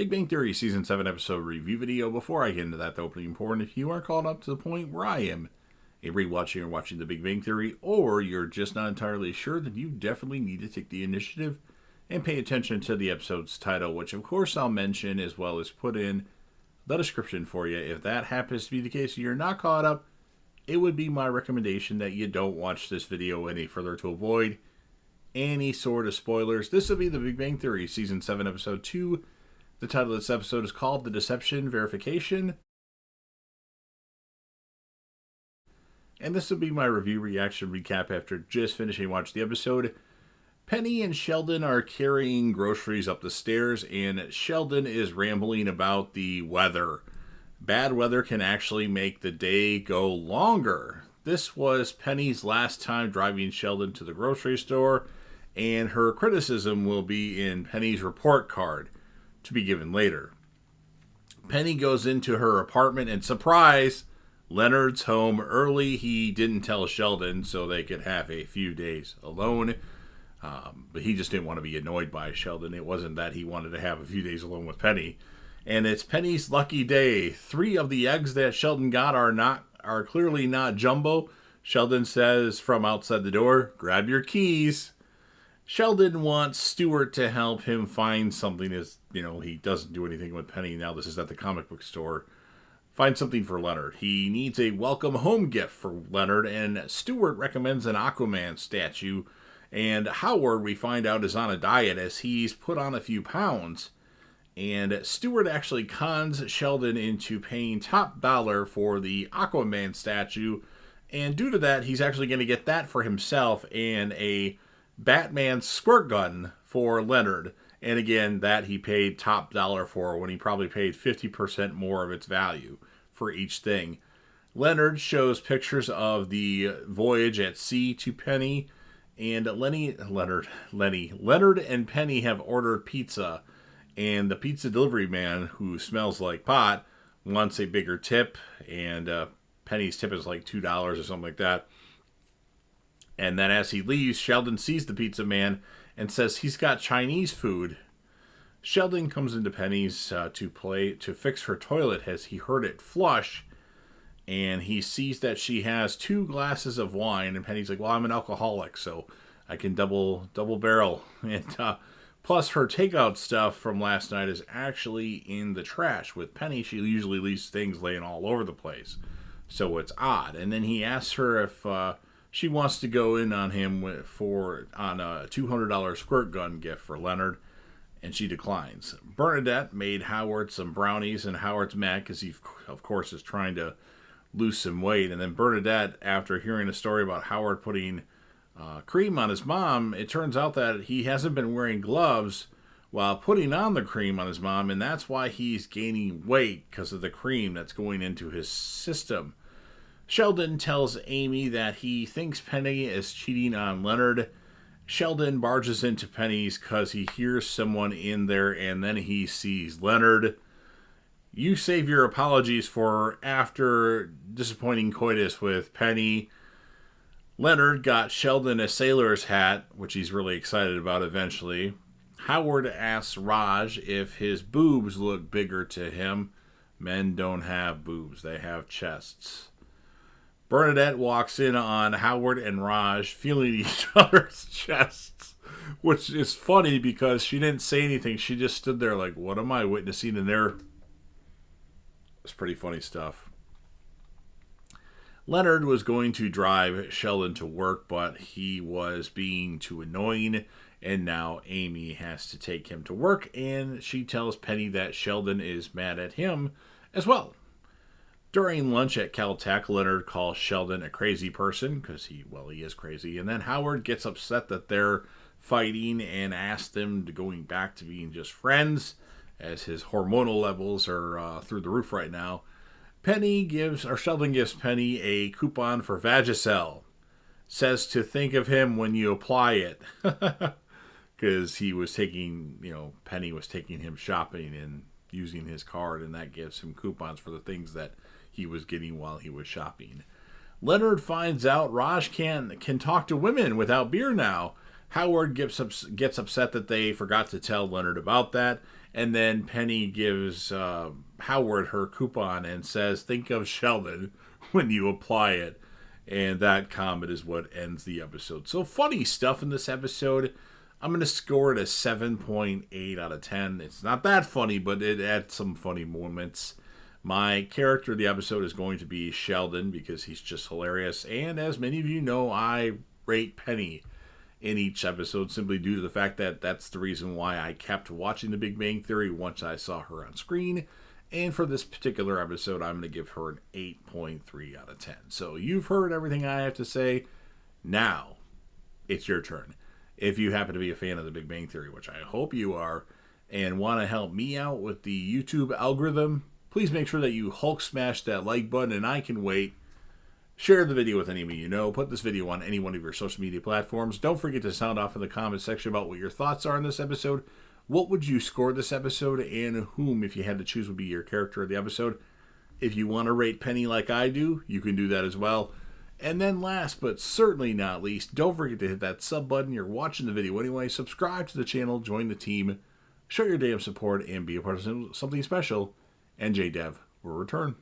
Big Bang Theory Season 7 episode review video. Before I get into that, the opening important, if you are caught up to the point where I am, rewatching or watching The Big Bang Theory, or you're just not entirely sure, then you definitely need to take the initiative and pay attention to the episode's title, which of course I'll mention as well as put in the description for you. If that happens to be the case and you're not caught up, it would be my recommendation that you don't watch this video any further to avoid any sort of spoilers. This will be The Big Bang Theory Season 7 Episode 2. The title of this episode is called The Deception Verification. And this will be my review, reaction, recap after just finishing watching the episode. Penny and Sheldon are carrying groceries up the stairs, and Sheldon is rambling about the weather. Bad weather can actually make the day go longer. This was Penny's last time driving Sheldon to the grocery store, and her criticism will be in Penny's report card, to be given later. Penny goes into her apartment, and surprise, Leonard's home early. He didn't tell Sheldon so they could have a few days alone. But he just didn't want to be annoyed by Sheldon. It wasn't that he wanted to have a few days alone with Penny. And it's Penny's lucky day. 3 of the eggs that Sheldon got are clearly not jumbo. Sheldon says from outside the door, "Grab your keys." Sheldon wants Stuart to help him find something, as he doesn't do anything with Penny now. This is at the comic book store. Find something for Leonard. He needs a welcome home gift for Leonard, and Stuart recommends an Aquaman statue. And Howard, we find out, is on a diet as he's put on a few pounds. And Stuart actually cons Sheldon into paying top dollar for the Aquaman statue. And due to that, he's actually going to get that for himself and a Batman squirt gun for Leonard. And again, that he paid top dollar for when he probably paid 50% more of its value for each thing. Leonard shows pictures of the voyage at sea to Penny. And Leonard and Penny have ordered pizza. And the pizza delivery man, who smells like pot, wants a bigger tip. And Penny's tip is like $2 or something like that. And then as he leaves, Sheldon sees the pizza man and says he's got Chinese food. Sheldon comes into Penny's to fix her toilet as he heard it flush. And he sees that she has 2 glasses of wine. And Penny's like, well, I'm an alcoholic, so I can double barrel. And plus, her takeout stuff from last night is actually in the trash. With Penny, she usually leaves things laying all over the place. So it's odd. And then he asks her if she wants to go in on him on a $200 squirt gun gift for Leonard. And she declines. Bernadette made Howard some brownies, and Howard's mad because he, of course, is trying to lose some weight. And then Bernadette, after hearing a story about Howard putting cream on his mom, it turns out that he hasn't been wearing gloves while putting on the cream on his mom, and that's why he's gaining weight, because of the cream that's going into his system. Sheldon tells Amy that he thinks Penny is cheating on Leonard. Sheldon barges into Penny's because he hears someone in there, and then he sees Leonard. You save your apologies for after disappointing coitus with Penny. Leonard got Sheldon a sailor's hat, which he's really excited about eventually. Howard asks Raj if his boobs look bigger to him. Men don't have boobs, they have chests. Bernadette walks in on Howard and Raj feeling each other's chests, which is funny because she didn't say anything. She just stood there like, what am I witnessing in there? It's pretty funny stuff. Leonard was going to drive Sheldon to work, but he was being too annoying, and now Amy has to take him to work, and she tells Penny that Sheldon is mad at him as well. During lunch at Caltech, Leonard calls Sheldon a crazy person, because he is crazy, and then Howard gets upset that they're fighting and asks them to going back to being just friends, as his hormonal levels are through the roof right now. Sheldon gives Penny a coupon for Vagisil. Says to think of him when you apply it. Because he was Penny was taking him shopping and using his card, and that gives him coupons for the things that he was getting while he was shopping. Leonard finds out Raj can talk to women without beer now. Howard gets upset that they forgot to tell Leonard about that, and then Penny gives Howard her coupon and says, "Think of Sheldon when you apply it." And that comment is what ends the episode. So funny stuff in this episode. I'm going to score it a 7.8 out of 10. It's not that funny, but it had some funny moments. My character of the episode is going to be Sheldon because he's just hilarious. And as many of you know, I rate Penny in each episode simply due to the fact that that's the reason why I kept watching The Big Bang Theory once I saw her on screen. And for this particular episode, I'm going to give her an 8.3 out of 10. So you've heard everything I have to say. Now, it's your turn. If you happen to be a fan of The Big Bang Theory, which I hope you are, and want to help me out with the YouTube algorithm, please make sure that you Hulk smash that like button, and I can wait. Share the video with anyone you know. Put this video on any one of your social media platforms. Don't forget to sound off in the comment section about what your thoughts are on this episode. What would you score this episode, and whom, if you had to choose, would be your character of the episode? If you want to rate Penny like I do, you can do that as well. And then last but certainly not least, don't forget to hit that sub button. You're watching the video anyway. Subscribe to the channel, join the team, show your damn support, and be a part of something special. And JDev will return.